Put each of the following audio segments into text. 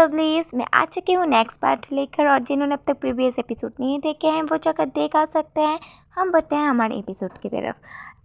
Lovelies, मैं आ चुकी हूँ नेक्स्ट पार्ट लेकर, और जिन्होंने अब तक प्रीवियस एपिसोड नहीं देखे हैं वो जाकर देख आ सकते हैं। हम बढ़ते हैं हमारे एपिसोड की तरफ।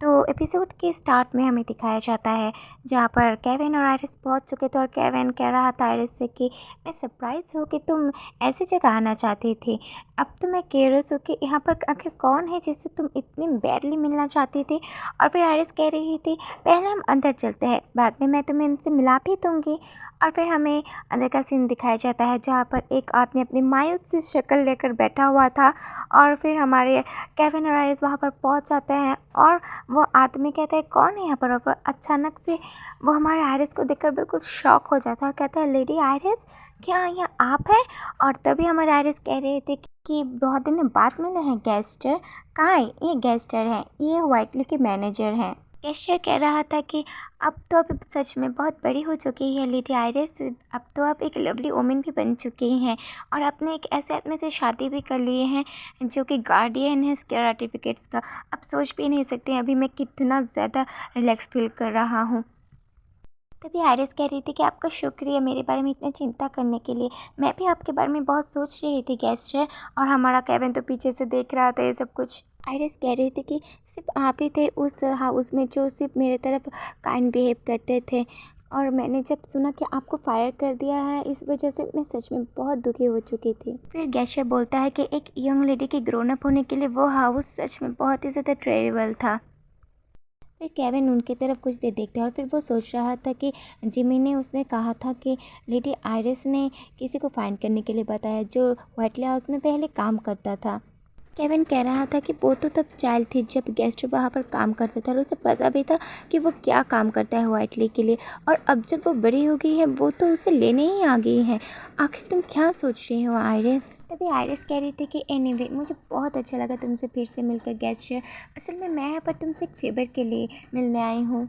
तो एपिसोड के स्टार्ट में हमें दिखाया जाता है जहाँ पर केविन और आयरिस पहुँच चुके थे, और केविन कह रहा था आयरिस से कि मैं सरप्राइज़ हूँ कि तुम ऐसी जगह आना चाहती थी। अब तो मैं क्यूरियस हूँ कि यहाँ पर आखिर कौन है जिससे तुम इतनी बैडली मिलना चाहती थी। और फिर आयरिस कह रही थी पहले हम अंदर चलते हैं, बाद में मैं तुम्हें इनसे मिला भी दूँगी। और फिर हमें अंदर का सीन दिखाया जाता है जहाँ पर एक आदमी अपनी मायूस सी शक्ल लेकर बैठा हुआ था। और फिर हमारे केविन और आयरिस वहाँ पर पहुँच जाते हैं, और वो आदमी कहता है कौन है यहाँ पर। और अचानक से वो हमारे आयरिस को देखकर बिल्कुल शॉक हो जाता है और कहता है लेडी आयरिस, क्या यह आप है। और तभी हमारे आयरिस कह रहे थे कि बहुत दिन बाद मिले हैं गेस्टर। कहाँ है ये गेस्टर हैं, ये व्हाइटली के मैनेजर हैं। कैशियर कह रहा था कि अब तो अब सच में बहुत बड़ी हो चुकी है लेडी आयरिस, अब तो आप एक लवली वुमेन भी बन चुकी हैं, और आपने एक ऐसे आदमी से शादी भी कर लिए हैं जो कि गार्डियन है स्केयर सर्टिफिकेट्स का। आप सोच भी नहीं सकते अभी मैं कितना ज़्यादा रिलैक्स फील कर रहा हूँ। तभी आयरिस कह रही थी कि आपका शुक्रिया मेरे बारे में इतना चिंता करने के लिए, मैं भी आपके बारे में बहुत सोच रही थी गेस्टर। और हमारा केविन तो पीछे से देख रहा था ये सब कुछ। आयरिस कह रही थी कि सिर्फ आप ही थे उस हाउस में जो सिर्फ मेरे तरफ काइंड बिहेव करते थे, और मैंने जब सुना कि आपको फायर कर दिया है इस वजह से मैं सच में बहुत दुखी हो चुकी थी। फिर गेस्टर बोलता है कि एक यंग लेडी के ग्रोन अप होने के लिए वो हाउस सच में बहुत ही ज़्यादा टेरिबल था। फिर केविन उनकी तरफ कुछ देर देखता है, और फिर वो सोच रहा था कि जिमी ने उसने कहा था कि लेडी आयरिस ने किसी को फाइंड करने के लिए बताया जो व्हाइटली हाउस में पहले काम करता था। केविन कह रहा था कि वो तो तब चाइल्ड थी जब गेस्ट वहाँ पर काम करता था, और उसे पता भी था कि वो क्या काम करता है व्हाइटली के लिए, और अब जब वो बड़ी हो गई है वो तो उसे लेने ही आ गई है। आखिर तुम क्या सोच रही हो आयरिस। तभी आयरिस कह रही थी कि एनीवे मुझे बहुत अच्छा लगा तुमसे फिर से मिलकर गेस्टर। असल में मैं यहाँ पर तुमसे एक फेवर के लिए मिलने आई हूँ।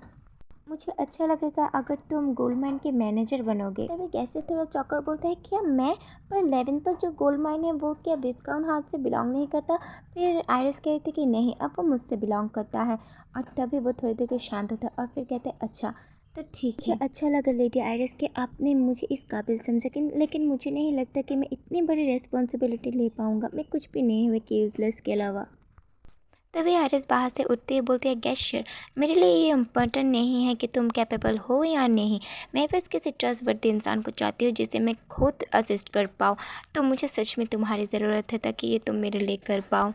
मुझे अच्छा लगेगा अगर तुम गोल्ड माइन के मैनेजर बनोगे। तभी गैसे थोड़ा चौकर बोलता है क्या मैं, पर 11 पर जो गोल्ड माइन है वो क्या विस्काउंट हाउस से बिलोंग नहीं करता। फिर आयरिस कह रही थी कि नहीं अब वो मुझसे बिलोंग करता है। और तभी वो थोड़ी देर के शांत होता है और फिर कहते हैं अच्छा तो ठीक है। अच्छा लगा लेडी आयरिस कि आपने मुझे इस काबिल समझा कि, लेकिन मुझे नहीं लगता कि मैं इतनी बड़ी रिस्पॉन्सिबिलिटी ले पाऊँगा, मैं कुछ भी नहीं हुए कि यूज़लेस के अलावा। तभी आयरिस बाहर से उठती है, बोलती है गेस्टर मेरे लिए ये इम्पोर्टेंट नहीं है कि तुम कैपेबल हो या नहीं, मैं बस किसी ट्रस्टवर्दी इंसान को चाहती हूँ जिसे मैं खुद असिस्ट कर पाऊँ। तो मुझे सच में तुम्हारी ज़रूरत है ताकि ये तुम मेरे लिए कर पाओ।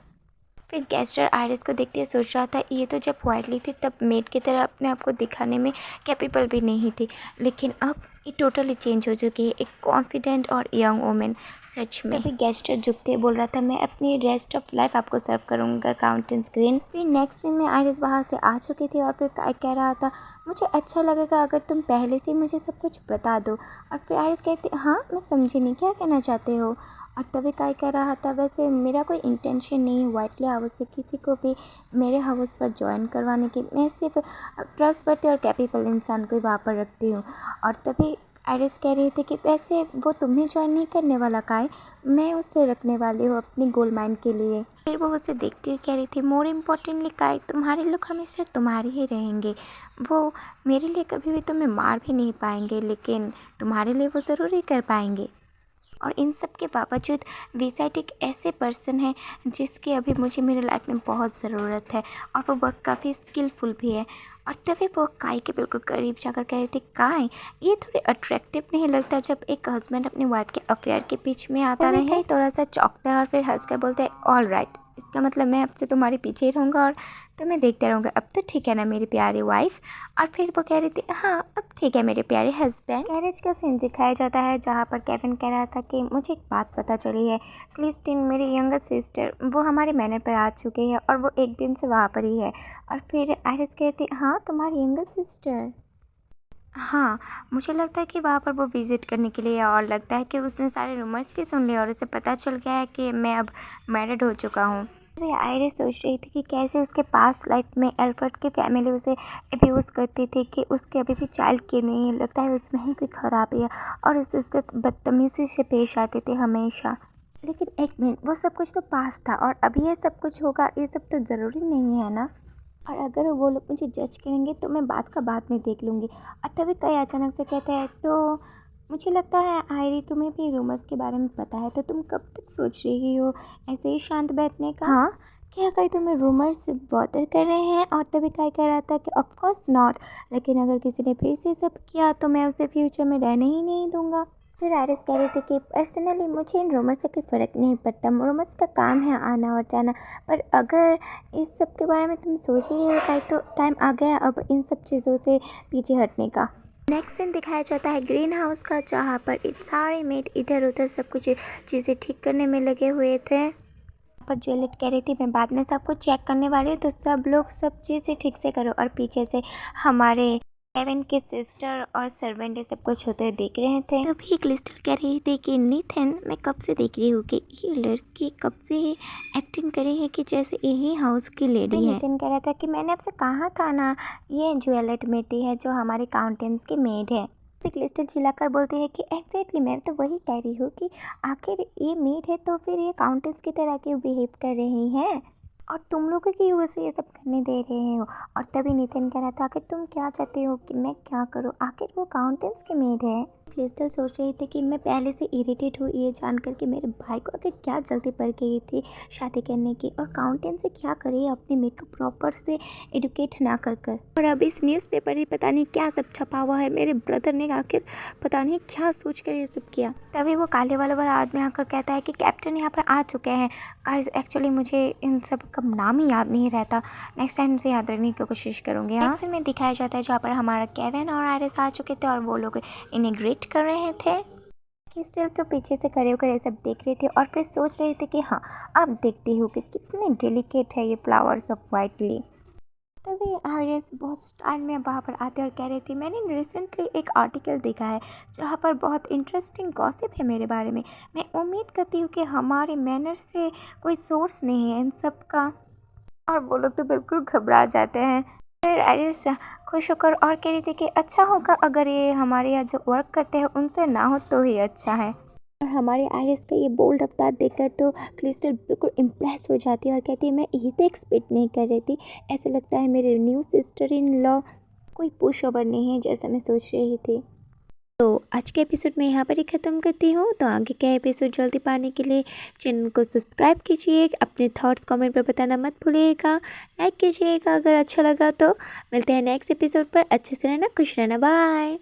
फिर गेस्टर आयरिस को देखते हुए सोच रहा था ये तो जब व्हाइटली थी तब मेड की तरह अपने आप को दिखाने में कैपेबल भी नहीं थी, लेकिन अब ये टोटली चेंज हो चुकी है, एक कॉन्फिडेंट और यंग वुमेन। सच में। अभी गेस्टर झुकते बोल रहा था मैं अपनी रेस्ट ऑफ लाइफ आपको सर्व करूँगा काउंटिंग स्क्रीन। फिर नेक्स्ट सीन में आयरिस बाहर से आ चुकी थी, और फिर काय कह रहा था मुझे अच्छा लगेगा अगर तुम पहले से मुझे सब कुछ बता दो। और फिर आयरिस कहती हाँ मैं समझी नहीं क्या कहना चाहते हो। और तभी काय कह रहा था वैसे मेरा कोई इंटेंशन नहीं है व्हाइटली हाउस से किसी को भी मेरे हाउस पर ज्वाइन करवाने की, मैं सिर्फ ट्रस्टवर्दी और कैपेबल इंसान को ही वहाँ पर रखती हूँ। और तभी आयरिस कह रही थी कि वैसे वो तुम्हें ज्वाइन नहीं करने वाला काय, मैं उसे रखने वाली हूँ अपनी गोल्ड माइन के लिए। फिर वो उसे देखती हुई कह रही थी मोर इम्पोर्टेंटली काय तुम्हारे लोग हमेशा तुम्हारे ही रहेंगे, वो मेरे लिए कभी भी तुम्हें मार भी नहीं पाएंगे लेकिन तुम्हारे लिए वो ज़रूर ही कर पाएंगे। और इन सब के बावजूद वीसाइट एक ऐसे पर्सन है जिसकी अभी मुझे मेरे लाइफ में बहुत ज़रूरत है, और वो बहुत काफ़ी स्किलफुल भी है। और तभी वो काय के बिल्कुल करीब जाकर कह रही थी काय ये थोड़े अट्रैक्टिव नहीं लगता जब एक हस्बैंड अपनी वाइफ के अफेयर के बीच में आता रहे। काय थोड़ा सा चौंकता है और फिर हंसकर बोलता है ऑल राइट, इसका मतलब मैं अब से तुम्हारे पीछे ही रहूँगा और तुम्हें देखते रहूँगा, अब तो ठीक है ना मेरी प्यारी वाइफ। और फिर वो कह रही थी हाँ अब ठीक है मेरे प्यारे हस्बैंड। गैरेज का सीन दिखाया जाता है जहाँ पर केविन कह रहा था कि मुझे एक बात पता चली है, क्रिस्टीन मेरी यंगर सिस्टर वो हमारे मैनर पर आ चुकी है और वो एक दिन से वहाँ पर ही है। और फिर आयरिस कहती हाँ तुम्हारी यंगर सिस्टर, हाँ मुझे लगता है कि वहाँ पर वो विज़िट करने के लिए, और लगता है कि उसने सारे रूमर्स भी सुन लिए और उसे पता चल गया है कि मैं अब मैरिड हो चुका हूँ। अरे आयरिस सोच रही थी कि कैसे उसके पास लाइफ में एल्फ्रेड की फैमिली उसे अब्यूज़ करती थी कि उसके अभी भी चाइल्ड के नहीं लगता है उसमें ही कोई खराबी है, और उसके बदतमीज़ी से पेश आते थे हमेशा। लेकिन एक मिनट वो सब कुछ तो पास था और अभी ये सब कुछ होगा, ये सब तो ज़रूरी नहीं है ना। और अगर वो लोग मुझे जज करेंगे तो मैं बात का बात में देख लूँगी। और तभी कई अचानक से कहते हैं तो मुझे लगता है आयरी तुम्हें भी रूमर्स के बारे में पता है, तो तुम कब तक सोच रही हो ऐसे ही शांत बैठने का? हाँ, क्या कहीं तुम्हें रूमर्स बॉदर कर रहे हैं? और तभी काय कह रहा था कि ऑफ कोर्स नॉट, लेकिन अगर किसी ने फिर से सब किया तो मैं उसे फ्यूचर में रहने ही नहीं दूंगा। फिर आयरिस कह रही थी कि पर्सनली मुझे इन रूमर्स से कोई फ़र्क नहीं पड़ता, रूमर्स का काम है आना और जाना, पर अगर इस सब के बारे में तुम सोच ही रही हो तो टाइम आ गया अब इन सब चीज़ों से पीछे हटने का। नेक्स्ट सीन दिखाया जाता है ग्रीन हाउस का, जहाँ पर सारे मेट इधर उधर सब कुछ चीज़ें ठीक करने में लगे हुए थे। पर ज्वेलेट कह रही थी मैं बाद में सब कुछ चेक करने वाली हूँ, तो सब लोग सब चीज़ें ठीक से करो। और पीछे से हमारे केविन की सिस्टर और सर्वेंट सब कुछ होते हुए देख रहे थे। तभी क्रिस्टल कह रही थी कि नीथन, मैं कब से देख रही हूँ कि ये लड़की कब से एक्टिंग करी है कि जैसे यही हाउस की लेडी है। नीथन कह रहा था कि मैंने आपसे कहा था ना, ये ज्वेलेट मेटी है जो हमारी काउंटेंस की मेड है। फिर क्रिस्टल चिल्लाकर बोलती है कि एग्जैक्टली मैं तो वही कह रही हूँ कि आखिर ये मेड है तो फिर ये काउंटेंस की तरह क्यों बिहेव कर रही है, और तुम लोगों की वजह से ये सब करने दे रहे हो। और तभी नितिन कह रहा था कि तुम क्या चाहते हो कि मैं क्या करूँ, आखिर वो काउंटेंस की मेड है। क्रिस्टल सोच रही थी कि मैं पहले से इरिटेट हूँ ये जानकर कि मेरे भाई को आखिर क्या जल्दी पड़ गई थी शादी करने की, और काउंटेंस से क्या करे अपने मेड को प्रॉपर से एडुकेट ना कर। और अब इस न्यूज़पेपर ही पता नहीं क्या सब छपा हुआ है, मेरे ब्रदर ने आखिर पता नहीं क्या सोच कर ये सब किया। तभी वो काले वाला आदमी आकर कहता है कि कैप्टन यहाँ पर आ चुके हैं। गाइस एक्चुअली मुझे इन सब का नाम ही याद नहीं रहता, नेक्स्ट टाइम से याद रखने की कोशिश करूँगी। नेक्स्ट में दिखाया जाता है जहाँ पर हमारा केविन और आयरिस आ चुके थे और वो लोग इन्हें ग्रीट कर रहे थे। क्रिस्टल तो पीछे से खड़े होकर ये सब देख रही थी और फिर सोच रही थी कि हाँ, अब देखती हूँ कि कितने डेलिकेट है ये फ्लावर्स ऑफ वाइट ली। तभी आयरिस बहुत स्टाइल में वहाँ पर आते और कह रही थी मैंने रिसेंटली एक आर्टिकल देखा है जहाँ पर बहुत इंटरेस्टिंग गॉसिप है मेरे बारे में। मैं उम्मीद करती हूँ कि हमारे मैनर से कोई सोर्स नहीं है इन सब का। और वो लोग तो बिल्कुल घबरा जाते हैं। फिर आयरिस खुश होकर और कह रही थी कि अच्छा होगा अगर ये हमारे यहाँ जो वर्क करते हैं उनसे ना हो तो ही अच्छा है। और हमारे आयरिस का ये बोल्ड रफ्तार देखकर तो क्रिस्टल बिल्कुल इम्प्रेस हो जाती है और कहती है मैं ये तो एक्सपेक्ट नहीं कर रही थी, ऐसा लगता है मेरे न्यू सिस्टर इन लॉ कोई पुश ओवर नहीं है जैसा मैं सोच रही थी। तो आज के एपिसोड में यहाँ पर ही ख़त्म करती हूँ। तो आगे का एपिसोड जल्दी पाने के लिए चैनल को सब्सक्राइब कीजिए, अपने थॉट्स कमेंट पर बताना मत भूलिएगा, लाइक कीजिएगा अगर अच्छा लगा तो। मिलते हैं नेक्स्ट एपिसोड पर, अच्छे से रहना, खुश रहना, बाय।